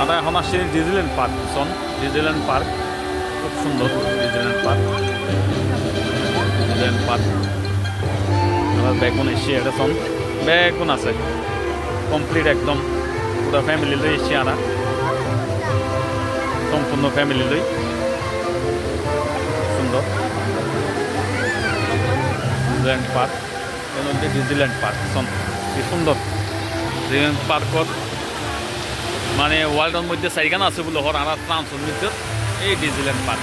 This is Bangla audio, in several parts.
আমরা এখন আসছি ডিজনিল্যান্ড পার্ক সন ডিজনিল্যান্ড পার্ক খুব সুন্দর ডিজনিল্যান্ড পার্ক ডিজনিল্যান্ড পার্ক আমরা বেগুন এসছি এটা সন বেগুন আছে কমপ্লিট একদম পুরো ফ্যামিলি লই এসছি আমরা সম্পূর্ণ ফ্যামিলি লই সুন্দর ডিজনিল্যান্ড পার্ক ডিজনিল্যান্ড পার্ক সন কি সুন্দর ডিজনিল্যান্ড পার্কত মানে ওয়ার্ল্ডের মধ্যে চারিখান আছে বলে হর আর ফ্রান্সের মধ্যে এই ডিজনিল্যান্ড পার্ক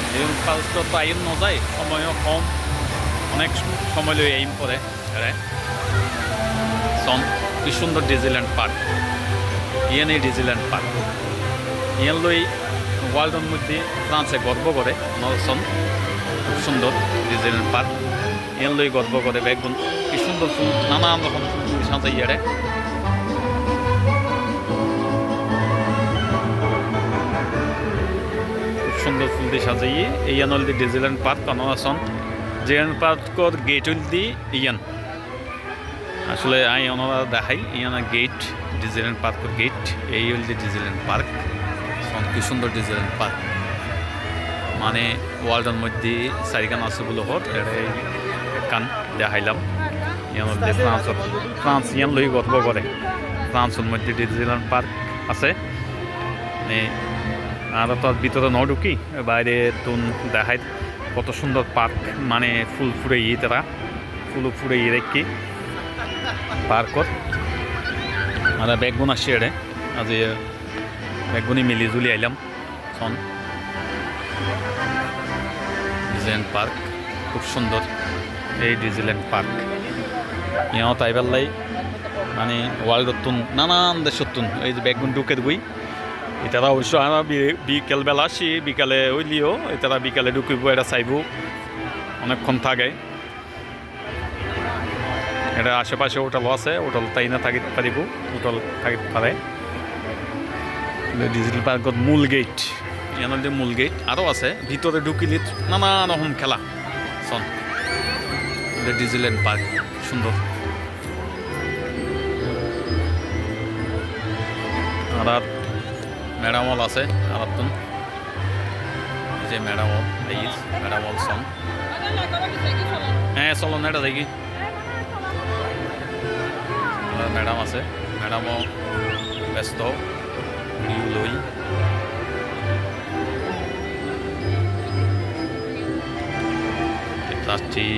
ডিজনিল্যান্ড পার্ক তো আইন নযায় সময়ও কম অনেক সময় লই আইন পরে সন কি সুন্দর ডিজনিল্যান্ড পার্ক ইয়ান এই ডিজনিল্যান্ড পার্ক ইয়ান লই ওয়ার্ল্ডের মধ্যে ফ্রান্সে গর্ব করে নলসন খুব সুন্দর ডিজনিল্যান্ড পার্ক ইয়ান লই গর্ব করে বেগুন কি সুন্দর ফুল নানান রকম ফুল সাজাই ইয়ারে সুন্দর ফুল দিয়ে সাজাইয়ে ইয়ান হল দি ডিজনিল্যান্ড পার্ক অনসন ডিজনিল্যান্ড পার্কর গেট হল দি ইয়ান আসলে আই ওনারা দেখাই ইয়ানা গেট ডিজনিল্যান্ড পার্কর গেট এই হল দি ডিজনিল্যান্ড পার্ক কি সুন্দর ডিজনিল্যান্ড পার্ক মানে ওয়ার্ল্ডের মধ্যে চারিখান আছে বলে হর কান দেখাইলাম ইয়ান হল দি ফ্রান্স ইয়ান লই গর্ব করে ফ্রান্সের মধ্যে ডিজনিল্যান্ড পার্ক আছে মানে আর তো ভিতরে ন ঢুকি বাইরে তুন দেখাই কত সুন্দর পার্ক মানে ফুল ফুরে তারা ফুল ফুরে রেখি পার্কত আর বেগুন আসছে এড়ে আজ বেগুনি মিলি জুলি আইলাম সন ডিজনিল্যান্ড পার্ক খুব সুন্দর এই ডিজনিল্যান্ড পার্ক ইও তাইবার লাই মানে ওয়ার্ল্ডত তুন নানান দেশত তুন এই যে বেগুন ঢুকে বই এটারা অবশ্য আমরা বিকেলবেলা আসি বিকালে হইলিও এটারা বিকালে ঢুকিব এটা চাইব অনেকক্ষণ থাকে এটা আশেপাশে হোটেলও আছে হোটেল তাই না থাকিতে পারিব হোটেল থাকিতে পারে ডিজনিল্যান্ড পার্কত মূল গেট ইয়ানোর মূল গেট আরও আছে ভিতরে ঢুকিলে নানান রকম খেলা সন ডিজনিল্যান্ড পার্ক সুন্দর আর ম্যাডামল আছে আরাতুন এই যে ম্যাডামল এই ম্যাডামল সন হ্যাঁ চলো না এটা দেখি ম্যাডাম আছে ম্যাডামও ব্যস্ত ভিডিও লই প্রাচী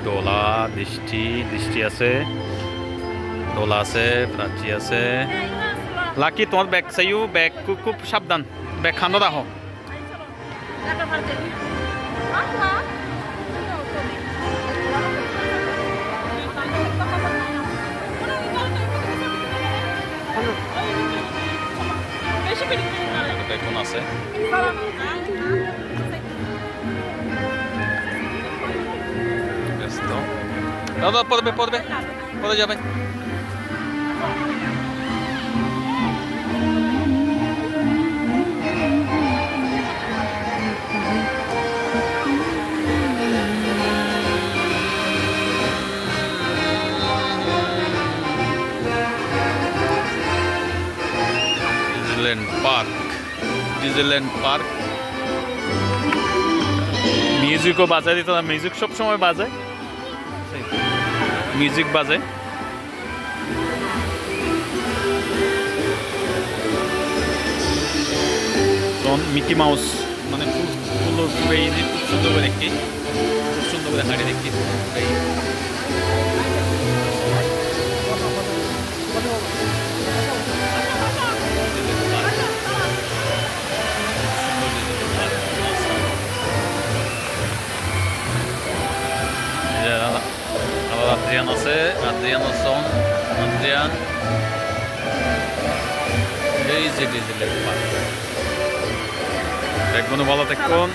দোলা দৃষ্টি আছে দোলা আছে প্রাচী আছে লাকি তোমার ব্যাগ চাইও ব্যাগ খুব সাবধান ব্যাগ খানো রাখো বেগুন আছে দাদা পড়বে পরে যাবে ডিজনিল্যান্ড পার্ক মিউজিকও বাজায় দিত না মিউজিক সবসময় বাজে মিউজিক বাজে মিকি মাউস মানে ফুল পুরো খুব সুন্দর করে দেখি খুব সুন্দর করে হাঁড়ি দেখি Adrian আছে Adrian son Adrian এই যে ডিজনিল্যান্ড পার্ক বেগুন ভালো থাকুন